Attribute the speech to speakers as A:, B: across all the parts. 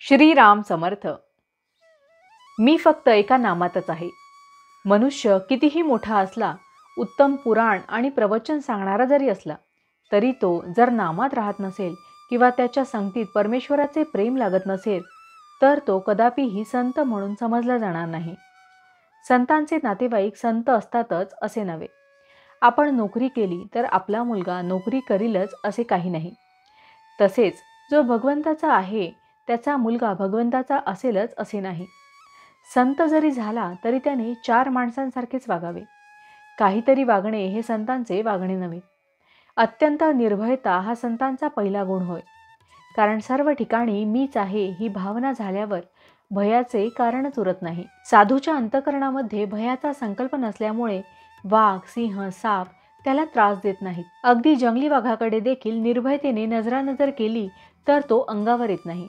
A: श्रीराम समर्थ. मी फक्त एका नामातच आहे. मनुष्य कितीही मोठा असला, उत्तम पुराण आणि प्रवचन सांगणारा जरी असला, तरी तो जर नामात राहत नसेल किंवा त्याच्या संगतीत परमेश्वराचे प्रेम लागत नसेल, तर तो कदापिही संत म्हणून समजला जाणार नाही. संतांचे नातेवाईक संत असतातच असे नव्हे. आपण नोकरी केली तर आपला मुलगा नोकरी करीलच असे काही नाही. तसेच जो भगवंताचा आहे त्याचा मुलगा भगवंताचा असेलच असे नाही. संत जरी झाला तरी त्याने 4 माणसांसारखेच वागावे. काहीतरी वागणे हे संतांचे वागणे नव्हे. अत्यंत निर्भयता हा संतांचा पहिला गुण होय. कारण सर्व ठिकाणी मीच आहे ही भावना झाल्यावर भयाचे कारणच उरत नाही. साधूच्या अंतःकरणामध्ये भयाचा संकल्प नसल्यामुळे वाघ, सिंह, साप त्याला त्रास देत नाहीत. अगदी जंगली वाघाकडे देखील निर्भयतेने नजरानजर केली तर तो अंगावर येत नाही.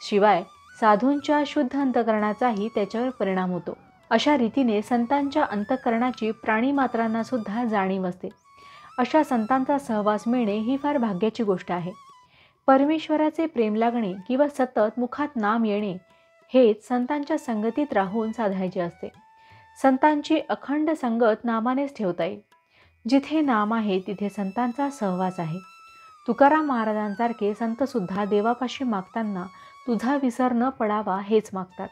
A: शिवाय साधूंच्या शुद्ध अंतःकरणाचाही त्याच्यावर परिणाम होतो. अशा रीतीने संतांच्या अंतःकरणाची प्राणीमात्रांना सुद्धा जाणीव असते. अशा संतांचा सहवास मिळणे ही फार भाग्याची गोष्ट आहे. परमेश्वराचे प्रेम लागणे किंवा सतत मुखात नाम येणे हेच संतांच्या संगतीत राहून साधायचे असते. संतांची अखंड संगत नामानेच ठेवता येईल. जिथे नाम आहे तिथे संतांचा सहवास आहे. तुकाराम महाराजांसारखे संतसुद्धा देवापाशी मागताना तुझा विसर न पडावा हेच मागतात.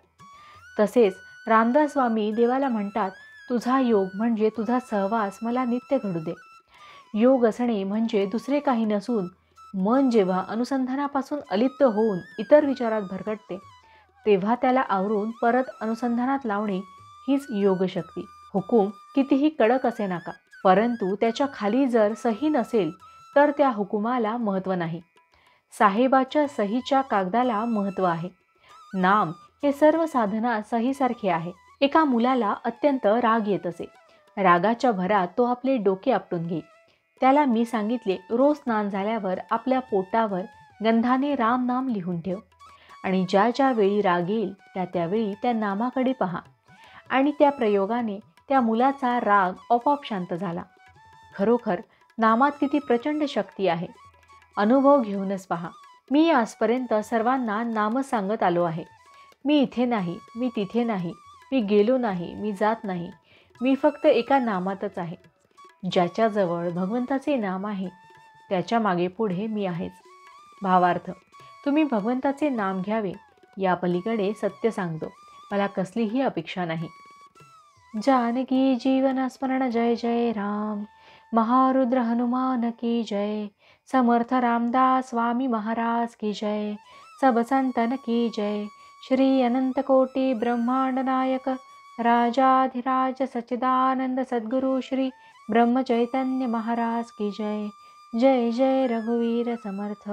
A: तसेच रामदास स्वामी देवाला म्हणतात, तुझा योग म्हणजे तुझा सहवास मला नित्य घडू दे. योग असणे म्हणजे दुसरे काही नसून मन जेव्हा अनुसंधानापासून अलिप्त होऊन इतर विचारात भरकटते तेव्हा त्याला आवरून परत अनुसंधानात लावणे हीच योगशक्ती. हुकूम कितीही कडक असे नका, परंतु त्याच्या खाली जर सही नसेल तर त्या हुकुमाला महत्त्व नाही. साहेबाच्या सहीच्या कागदाला महत्त्व आहे. नाम हे सर्व साधना सहीसारखे आहे. एका मुलाला अत्यंत राग येत असे. रागाच्या भरात तो आपले डोके आपटून घेई. त्याला मी सांगितले, रोज स्नान झाल्यावर आपल्या पोटावर गंधाने राम नाम लिहून ठेव आणि ज्या ज्या वेळी राग येईल त्यावेळी त्या नामाकडे पहा. आणि त्या प्रयोगाने त्या मुलाचा राग आपोआप शांत झाला. खरोखर नामात किती प्रचंड शक्ती आहे. अनुभव घेऊनच पहा. मी आजपर्यंत सर्वांना नाम सांगत आलो आहे. मी इथे नाही, मी तिथे नाही, मी गेलो नाही, मी जात नाही. मी फक्त एका नामातच आहे. ज्याच्याजवळ भगवंताचे नाम आहे त्याच्या मागे पुढे मी आहेच. भावार्थ, तुम्ही भगवंताचे नाम घ्यावे या पलीकडे सत्य सांगतो. मला कसलीही अपेक्षा नाही. जानकी जीवन स्मरण जय जय राम. महारुद्र हनुमान की जय. समर्थ रामदास स्वामी महाराज की जय. सब संतन की जय. श्री अनंत कोटि ब्रह्मांड नायक राजाधिराज सच्चिदानंद सद्गुरु श्री ब्रह्म चैतन्य महाराज की जय. जय जय रघुवीर समर्थ.